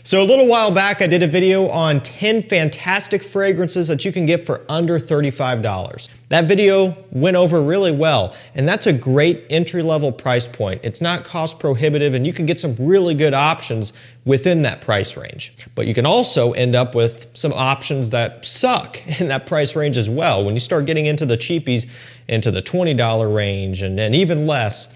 So a little while back, I did a video on 10 fantastic fragrances that you can get for under $35. That video went over really well, and that's a great entry-level price point. It's not cost prohibitive, and you can get some really good options within that price range. But you can also end up with some options that suck in that price range as well. When you start getting into the cheapies, into the $20 range, and even less,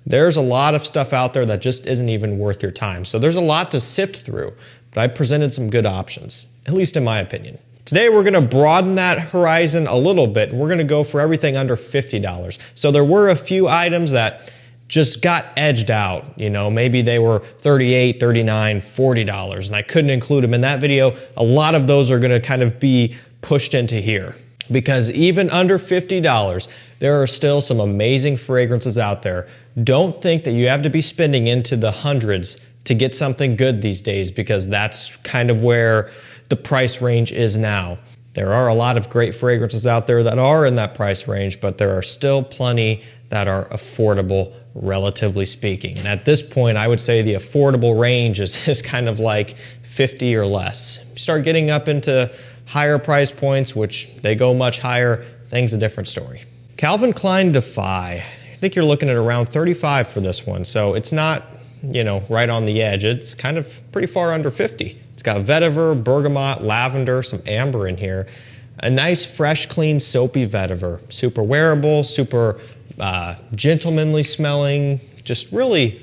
there's a lot of stuff out there that just isn't even worth your time. So there's a lot to sift through, but I presented some good options, at least in my opinion. Today we're gonna broaden that horizon a little bit. We're gonna go for everything under $50. So there were a few items that just got edged out. You know, maybe they were $38, $39, $40, and I couldn't include them in that video. A lot of those are gonna kind of be pushed into here, because even under $50, there are still some amazing fragrances out there. Don't think that you have to be spending into the hundreds to get something good these days, because that's kind of where the price range is now. There are a lot of great fragrances out there that are in that price range, but there are still plenty that are affordable, relatively speaking. And at this point, I would say the affordable range is kind of like 50 or less. You start getting up into higher price points, which they go much higher, things a different story. Calvin Klein Defy. I think you're looking at around 35 for this one, so it's not, you know, right on the edge. It's kind of pretty far under 50. It's got vetiver, bergamot, lavender, some amber in here. A nice, fresh, clean, soapy vetiver. Super wearable, super gentlemanly smelling. Just really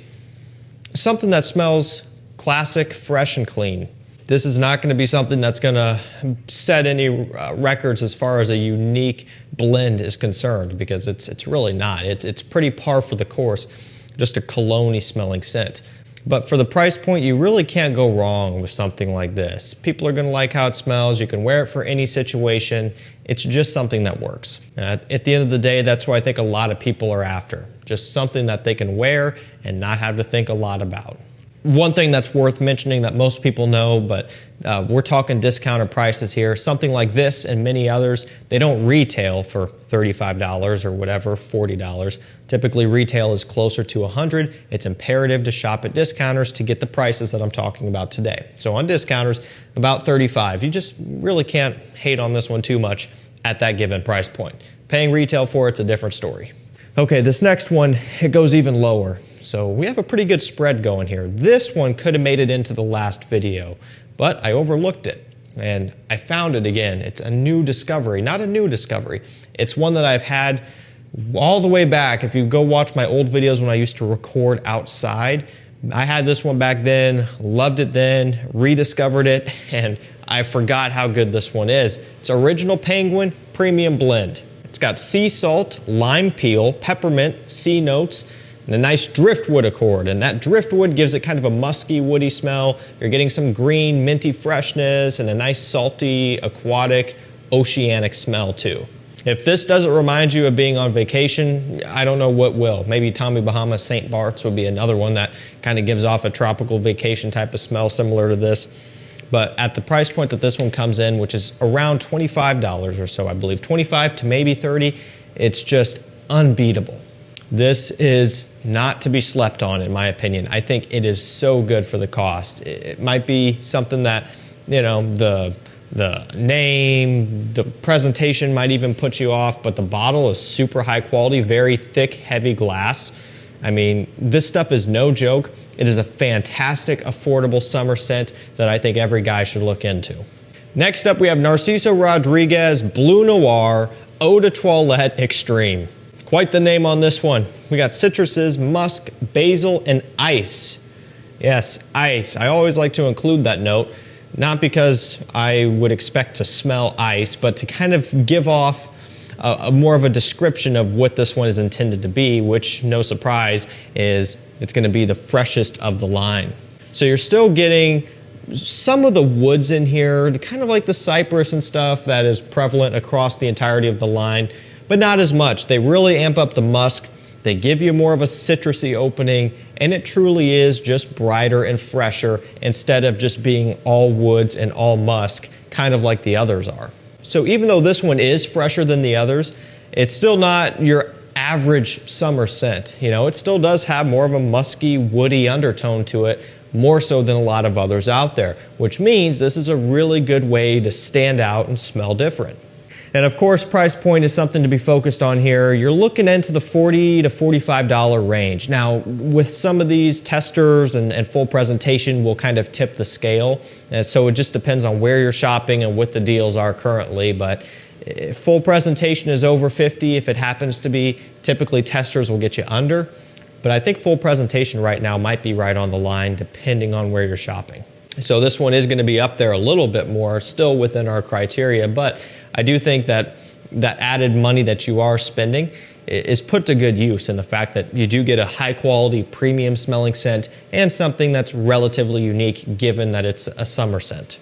something that smells classic, fresh, and clean. This is not going to be something that's going to set any records as far as a unique blend is concerned, because it's really not. It's pretty par for the course, just a cologne-y smelling scent. But for the price point, you really can't go wrong with something like this. People are going to like how it smells. You can wear it for any situation. It's just something that works. At the end of the day, that's what I think a lot of people are after. Just something that they can wear and not have to think a lot about. One thing that's worth mentioning that most people know, but we're talking discounted prices here. Something like this and many others, they don't retail for $35 or whatever, $40. Typically retail is closer to $100. It's imperative to shop at discounters to get the prices that I'm talking about today. So on discounters, about $35. You just really can't hate on this one too much at that given price point. Paying retail for it's a different story. Okay, this next one, it goes even lower. So we have a pretty good spread going here. This one could have made it into the last video, but I overlooked it and I found it again. It's a new discovery, not a new discovery. It's one that I've had all the way back. If you go watch my old videos when I used to record outside, I had this one back then, loved it then, rediscovered it, and I forgot how good this one is. It's Original Penguin Premium Blend. It's got sea salt, lime peel, peppermint, sea notes, and a nice driftwood accord, and that driftwood gives it kind of a musky, woody smell. You're getting some green, minty freshness and a nice salty, aquatic, oceanic smell too. If this doesn't remind you of being on vacation, I don't know what will. Maybe Tommy Bahama St. Bart's would be another one that kind of gives off a tropical vacation type of smell similar to this. But at the price point that this one comes in, which is around $25 or so, I believe, 25 to maybe 30, it's just unbeatable. This is not to be slept on, in my opinion. I think it is so good for the cost. It might be something that, you know, the name, the presentation might even put you off, but the bottle is super high quality, very thick, heavy glass. I mean, this stuff is no joke. It is a fantastic, affordable summer scent that I think every guy should look into. Next up, we have Narciso Rodriguez Bleu Noir Eau de Toilette Extreme. Quite the name on this one. We got citruses, musk, basil, and ice. Yes, ice. I always like to include that note, not because I would expect to smell ice, but to kind of give off more of a description of what this one is intended to be, which, no surprise, is it's going to be the freshest of the line. So you're still getting some of the woods in here, kind of like the cypress and stuff that is prevalent across the entirety of the line, but not as much. They really amp up the musk. They give you more of a citrusy opening, and it truly is just brighter and fresher instead of just being all woods and all musk, kind of like the others are. So even though this one is fresher than the others, it's still not your average summer scent. You know, it still does have more of a musky, woody undertone to it, more so than a lot of others out there, which means this is a really good way to stand out and smell different. And of course, price point is something to be focused on here. You're looking into the $40 to $45 range. Now, with some of these, testers and full presentation will kind of tip the scale. And so it just depends on where you're shopping and what the deals are currently. But full presentation is over $50 if it happens to be. Typically, testers will get you under. But I think full presentation right now might be right on the line depending on where you're shopping. So this one is going to be up there a little bit more, still within our criteria, but I do think that that added money that you are spending is put to good use in the fact that you do get a high quality premium smelling scent and something that's relatively unique given that it's a summer scent.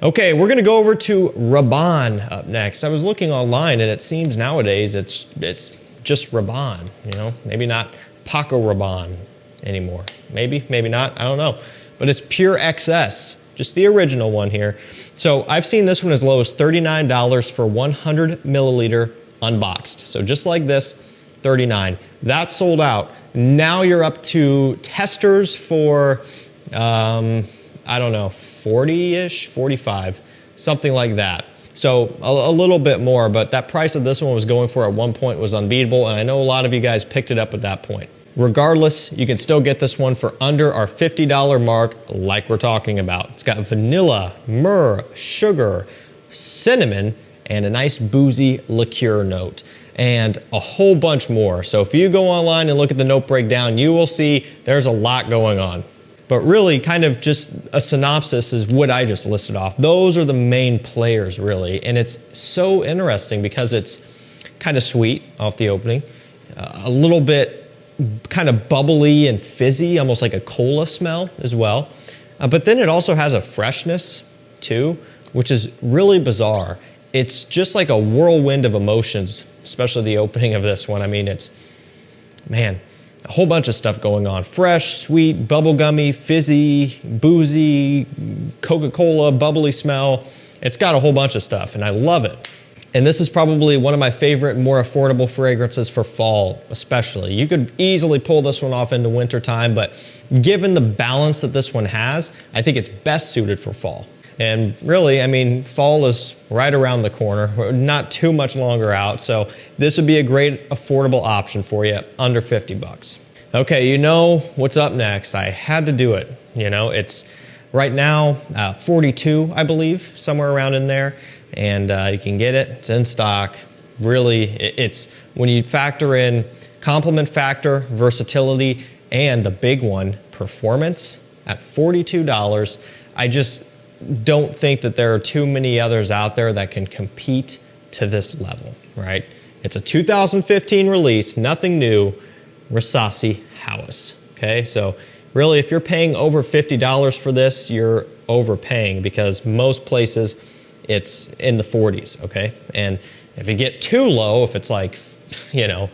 Okay, we're going to go over to Rabanne up next. I was looking online and it seems nowadays it's just Rabanne, you know, maybe not Paco Rabanne anymore. Maybe not, I don't know. But it's Pure XS, just the original one here. So I've seen this one as low as $39 for 100 milliliter unboxed. So just like this, $39. That sold out. Now you're up to testers for, I don't know, 40-ish, 45, something like that. So a little bit more, but that price of this one was going for at one point was unbeatable, and I know a lot of you guys picked it up at that point. Regardless, you can still get this one for under our $50 mark like we're talking about. It's got vanilla, myrrh, sugar, cinnamon, and a nice boozy liqueur note, and a whole bunch more. So if you go online and look at the note breakdown, you will see there's a lot going on. But really, kind of just a synopsis is what I just listed off. Those are the main players, really, and it's so interesting because it's kind of sweet off the opening, a little bit kind of bubbly and fizzy, almost like a cola smell as well. But then it also has a freshness too, which is really bizarre. It's just like a whirlwind of emotions, especially the opening of this one. I mean, it's, man, a whole bunch of stuff going on. Fresh, sweet, bubblegummy, fizzy, boozy, Coca-Cola, bubbly smell. It's got a whole bunch of stuff, and I love it. And this is probably one of my favorite, more affordable fragrances for fall, especially. You could easily pull this one off into winter time, but given the balance that this one has, I think it's best suited for fall. And really, I mean, fall is right around the corner. We're not too much longer out, so this would be a great affordable option for you, under 50 bucks. Okay, you know what's up next. I had to do it. You know, it's right now 42, I believe, somewhere around in there. And you can get it, it's in stock. Really, it's when you factor in complement factor, versatility, and the big one, performance at $42. I just don't think that there are too many others out there that can compete to this level, right? It's a 2015 release, nothing new, Rasasi Hawas, okay? So really, if you're paying over $50 for this, you're overpaying because most places, it's in the 40s, okay? And if you get too low, if it's like, you know,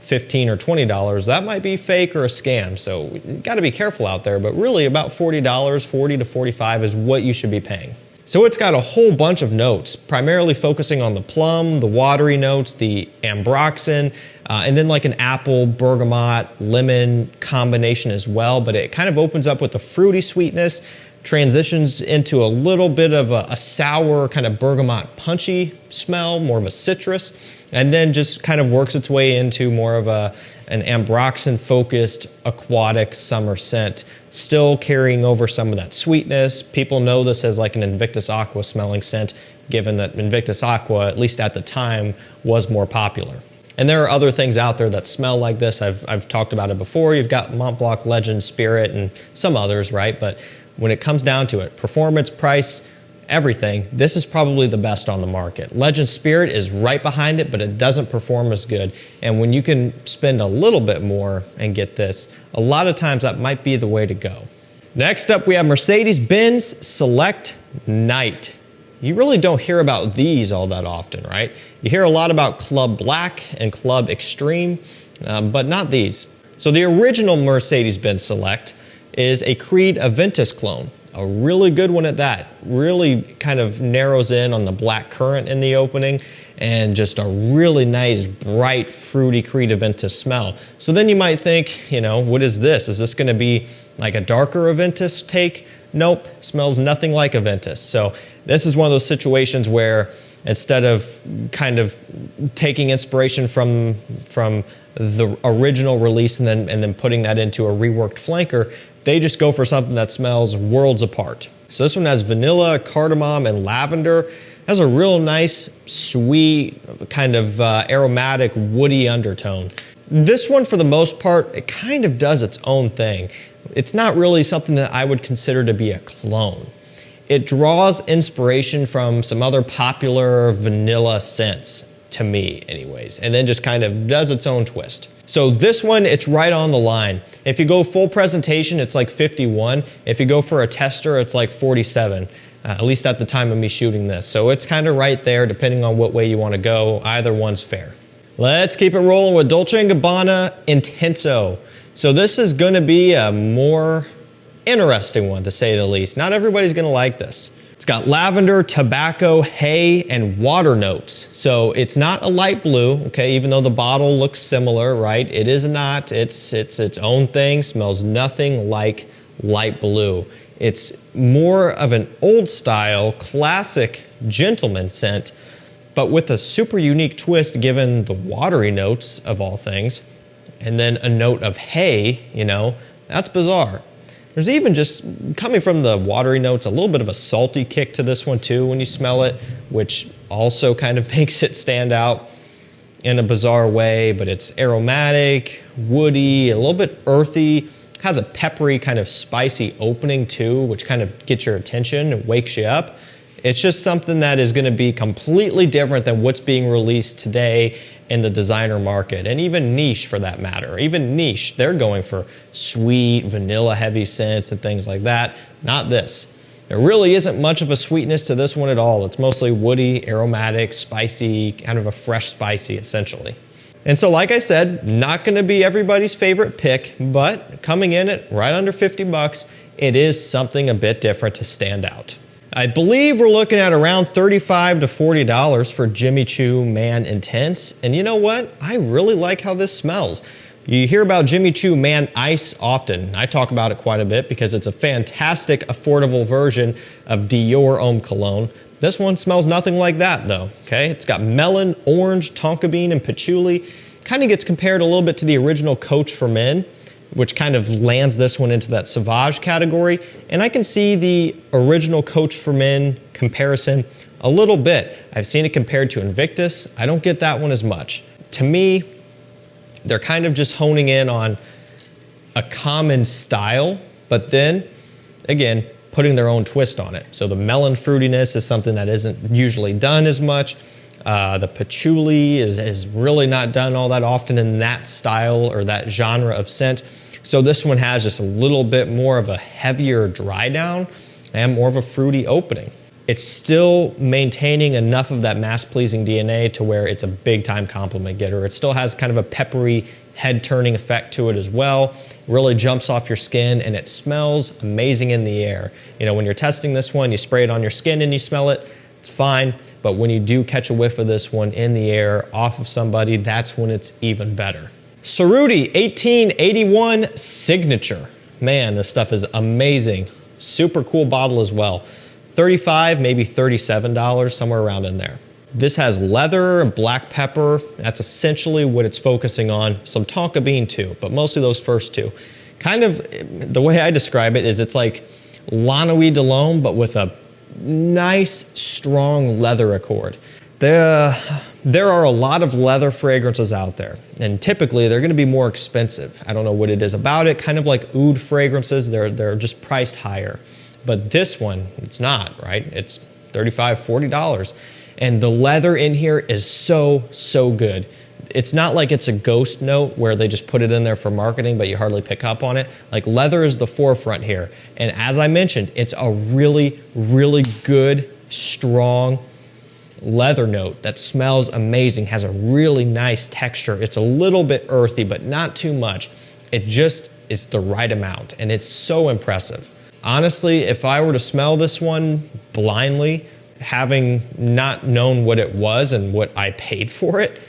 $15 or $20, that might be fake or a scam. So you got to be careful out there, but really about $40, $40 to $45 is what you should be paying. So it's got a whole bunch of notes, primarily focusing on the plum, the watery notes, the ambroxan, and then like an apple, bergamot, lemon combination as well, but it kind of opens up with a fruity sweetness, transitions into a little bit of a sour kind of bergamot punchy smell, more of a citrus, and then just kind of works its way into more of an ambroxan focused aquatic summer scent, still carrying over some of that sweetness. People know this as like an Invictus Aqua smelling scent, given that Invictus Aqua, at least at the time, was more popular. And there are other things out there that smell like this. I've talked about it before. You've got Mont Blanc Legend, Spirit, and some others, right? But when it comes down to it, performance, price, everything, this is probably the best on the market. Legend Spirit is right behind it, but it doesn't perform as good. And when you can spend a little bit more and get this, a lot of times that might be the way to go. Next up, we have Mercedes-Benz Select Night. You really don't hear about these all that often, right? You hear a lot about Club Black and Club Extreme, but not these. So the original Mercedes-Benz Select is a Creed Aventus clone, a really good one at that. Really kind of narrows in on the black currant in the opening and just a really nice, bright, fruity Creed Aventus smell. So then you might think, you know, what is this? Is this going to be like a darker Aventus take. Nope, smells nothing like Aventus. So this is one of those situations where instead of kind of taking inspiration from the original release and then putting that into a reworked flanker, they just go for something that smells worlds apart. So this one has vanilla, cardamom, and lavender. It has a real nice, sweet, kind of aromatic, woody undertone. This one, for the most part, it kind of does its own thing. It's not really something that I would consider to be a clone. It draws inspiration from some other popular vanilla scents, to me anyways, and then just kind of does its own twist. So this one, it's right on the line. If you go full presentation, it's like 51. If you go for a tester, it's like 47, at least at the time of me shooting this. So it's kind of right there, depending on what way you want to go. Either one's fair. Let's keep it rolling with Dolce & Gabbana Intenso. So this is going to be a more interesting one, to say the least. Not everybody's going to like this. It's got lavender, tobacco, hay, and water notes. So it's not a light blue, okay, even though the bottle looks similar, right? It is not. It's its own thing. Smells nothing like light blue. It's more of an old style, classic gentleman scent, but with a super unique twist given the watery notes of all things. And then a note of hay, you know, that's bizarre. There's even, just coming from the watery notes, a little bit of a salty kick to this one too when you smell it, which also kind of makes it stand out in a bizarre way. But it's aromatic, woody, a little bit earthy, has a peppery kind of spicy opening too, which kind of gets your attention and wakes you up. It's just something that is going to be completely different than what's being released today in the designer market, and even niche for that matter. Even niche, they're going for sweet, vanilla heavy scents and things like that. Not this. There really isn't much of a sweetness to this one at all. It's mostly woody, aromatic, spicy, kind of a fresh spicy essentially. And so like I said, not going to be everybody's favorite pick, but coming in at right under 50 bucks, it is something a bit different to stand out. I believe we're looking at around $35 to $40 for Jimmy Choo Man Intense. And you know what? I really like how this smells. You hear about Jimmy Choo Man Ice often. I talk about it quite a bit because it's a fantastic, affordable version of Dior Homme Cologne. This one smells nothing like that though, okay? It's got melon, orange, tonka bean, and patchouli. Kind of gets compared a little bit to the original Coach for Men, which kind of lands this one into that Sauvage category. And I can see the original Coach for Men comparison a little bit. I've seen it compared to Invictus. I don't get that one as much. To me, they're kind of just honing in on a common style, but then, again, putting their own twist on it. So the melon fruitiness is something that isn't usually done as much. The patchouli is really not done all that often in that style or that genre of scent. So this one has just a little bit more of a heavier dry down and more of a fruity opening. It's still maintaining enough of that mass-pleasing DNA to where it's a big-time compliment getter. It still has kind of a peppery, head-turning effect to it as well. It really jumps off your skin, and it smells amazing in the air. You know, when you're testing this one, you spray it on your skin and you smell it, it's fine. But when you do catch a whiff of this one in the air, off of somebody, that's when it's even better. Cerruti 1881 Signature. Man, this stuff is amazing. Super cool bottle as well. $35, maybe $37, somewhere around in there. This has leather, black pepper. That's essentially what it's focusing on. Some tonka bean too, but mostly those first two. Kind of, the way I describe it is it's like La Nuit de l'Homme, but with a nice, strong leather accord. There are a lot of leather fragrances out there, and typically they're going to be more expensive. I don't know what it is about it. Kind of like oud fragrances, they're just priced higher. But this one, it's not, right? It's $35, $40. And the leather in here is so, so good. It's not like it's a ghost note where they just put it in there for marketing, but you hardly pick up on it. Like, leather is the forefront here. And as I mentioned, it's a really, really good, strong leather note that smells amazing, has a really nice texture. It's a little bit earthy, but not too much. It just is the right amount, and it's so impressive. Honestly, if I were to smell this one blindly, having not known what it was and what I paid for it,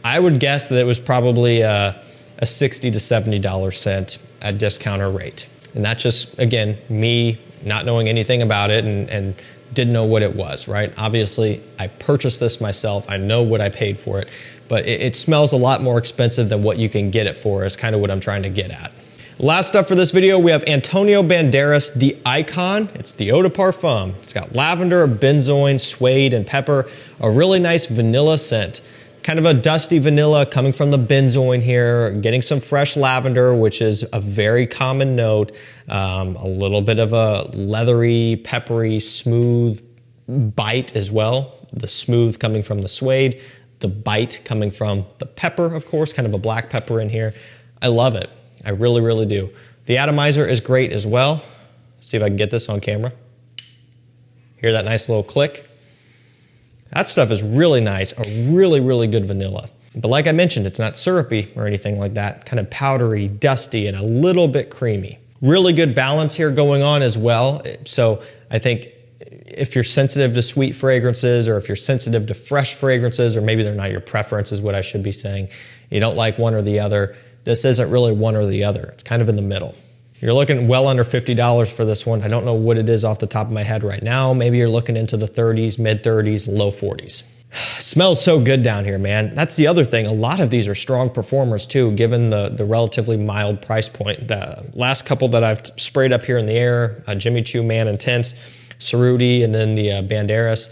I would guess that it was probably a $60 to $70 scent at discounter rate. And that's just, again, me not knowing anything about it and didn't know what it was, right? Obviously, I purchased this myself. I know what I paid for it, but it smells a lot more expensive than what you can get it for is kind of what I'm trying to get at. Last up for this video, we have Antonio Banderas, the Icon. It's the eau de parfum. It's got lavender, benzoin, suede, and pepper. A really nice vanilla scent. Kind of a dusty vanilla coming from the benzoin here, getting some fresh lavender, which is a very common note. A little bit of a leathery, peppery, smooth bite as well. The smooth coming from the suede, the bite coming from the pepper, of course, kind of a black pepper in here. I love it. I really, really do. The atomizer is great as well. See if I can get this on camera. Hear that nice little click? That stuff is really nice, a really, really good vanilla. But like I mentioned, it's not syrupy or anything like that. Kind of powdery, dusty, and a little bit creamy. Really good balance here going on as well. So I think if you're sensitive to sweet fragrances, or if you're sensitive to fresh fragrances, or maybe they're not your preference is what I should be saying, you don't like one or the other, this isn't really one or the other. It's kind of in the middle. You're looking well under $50 for this one. I don't know what it is off the top of my head right now. Maybe you're looking into the 30s, mid 30s, low 40s. Smells so good down here, man. That's the other thing. A lot of these are strong performers too, given the relatively mild price point. The last couple that I've sprayed up here in the air, Jimmy Choo Man Intense, Cerruti, and then the Banderas.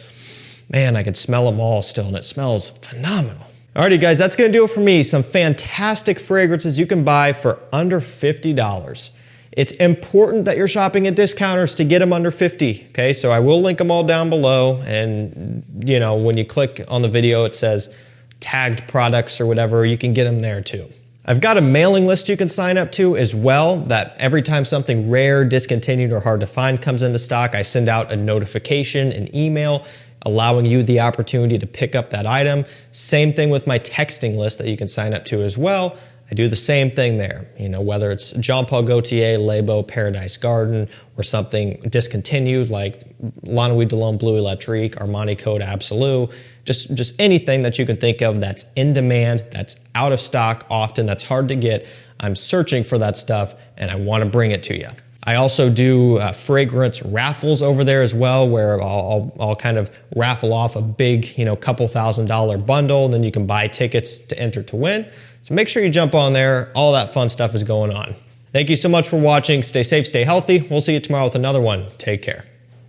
Man, I can smell them all still, and it smells phenomenal. Alrighty guys, that's gonna do it for me. Some fantastic fragrances you can buy for under $50. It's important that you're shopping at discounters to get them under 50, okay? So I will link them all down below, and you know, when you click on the video, it says tagged products or whatever, you can get them there too. I've got a mailing list you can sign up to as well, that every time something rare, discontinued, or hard to find comes into stock, I send out a notification, an email, allowing you the opportunity to pick up that item. Same thing with my texting list that you can sign up to as well. I do the same thing there. You know, whether it's Jean Paul Gaultier, Labo, Paradise Garden, or something discontinued like La Nuit de l'Homme Bleu Electrique, Armani Code Absolute, just anything that you can think of that's in demand, that's out of stock often, that's hard to get. I'm searching for that stuff and I want to bring it to you. I also do fragrance raffles over there as well, where I'll kind of raffle off a big, you know, couple $1,000 bundle, and then you can buy tickets to enter to win. So make sure you jump on there. All that fun stuff is going on. Thank you so much for watching. Stay safe, stay healthy. We'll see you tomorrow with another one. Take care.